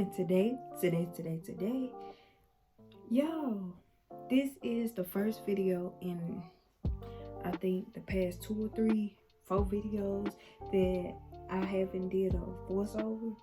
And today, yo, this is the first video in I think the past 2 or 3, 4 videos that I haven't did a voiceover.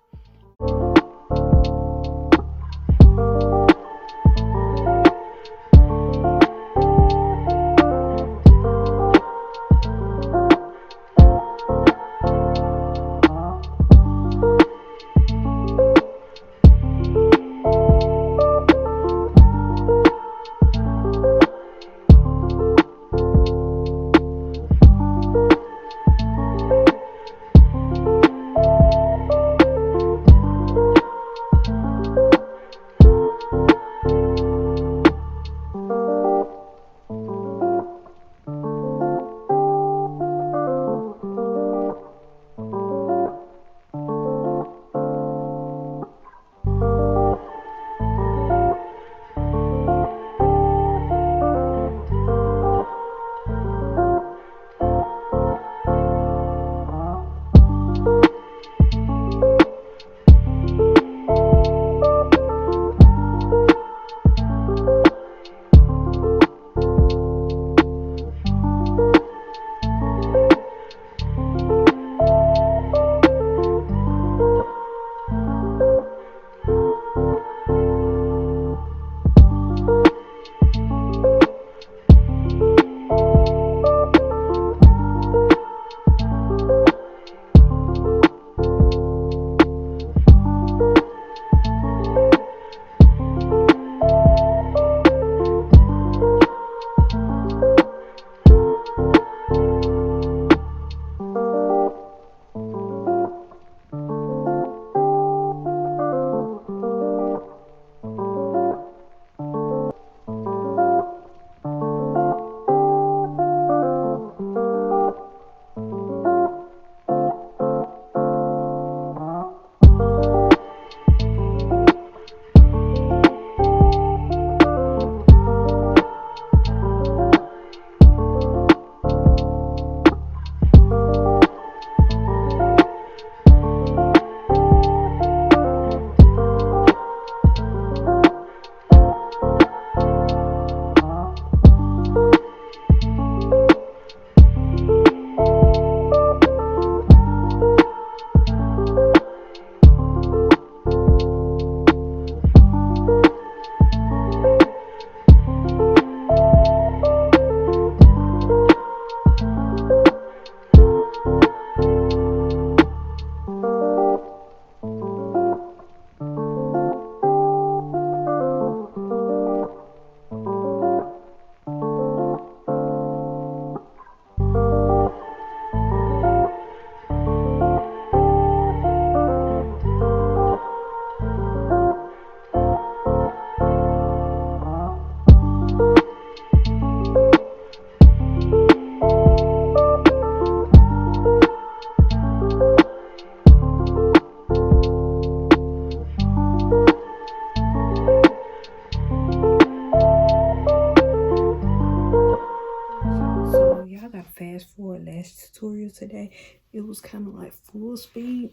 So y'all gotta fast forward last tutorial today. It was kind of like full speed,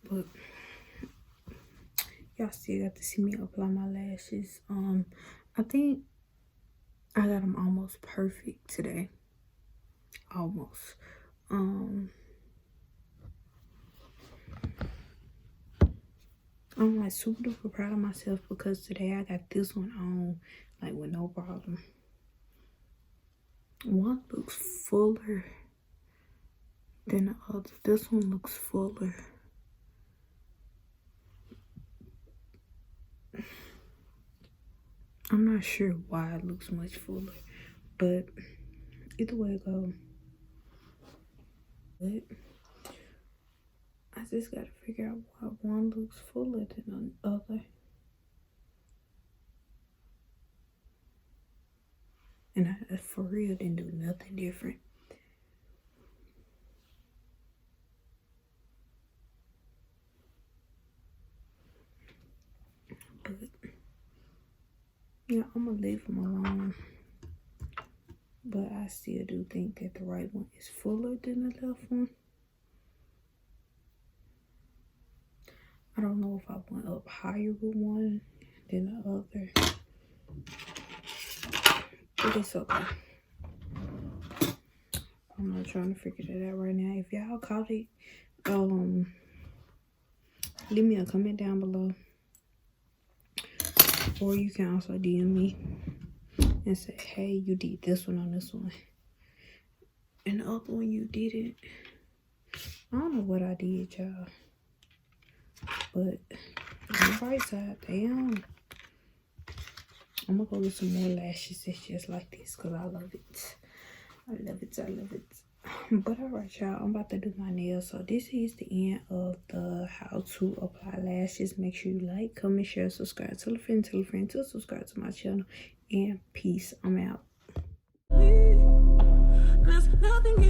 but y'all still got to see me apply my lashes. I think I got them almost perfect today. Almost. I'm like super duper proud of myself because today I got this one on like with no problem. One looks fuller than the other. This one looks fuller. I'm not sure why it looks much fuller, but either way it goes. But I just gotta figure out why one looks fuller than the other. And I for real didn't do nothing different. But yeah, I'm gonna leave them alone. But I still do think that the right one is fuller than the left one. I don't know if I went up higher with one than the other, but it's okay. I'm not trying to figure that out right now. If y'all caught it, leave me a comment down below, or you can also DM me and say, hey, you did this one on this one, and the other one you didn't. I don't know what I did, y'all, but on the bright side, damn, I'm gonna go get some more lashes that's just like this because I love it. I love it. I love it. But alright, y'all, I'm about to do my nails. So this is the end of the how to apply lashes. Make sure you like, comment, share, subscribe, tell a friend to subscribe to my channel, and peace. I'm out. There's nothing